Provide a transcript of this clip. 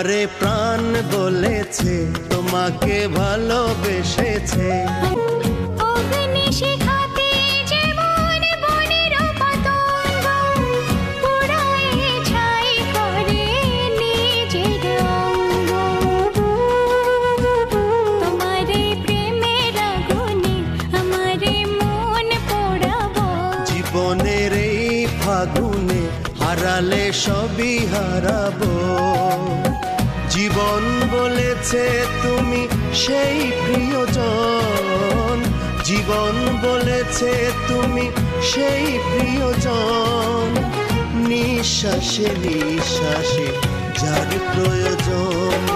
তোমারে প্রাণ বলেছে, তোমাকে ভালোবেসেছে। অগ্নি শিখাতে যেমন বনের পতঙ্গ পুড়ায় ছাই করে নিজের অঙ্গ, তোমারে প্রেমের আগুনে আমারে মন পোড়াবো। জীবনের এই ফাগুনে হারালে সবই হারাবো। জীবন বলেছে তুমি সেই প্রিয়জন, জীবন বলেছে তুমি সেই প্রিয়জন। নিঃশ্বাসে নিঃশ্বাসে যার প্রয়োজন।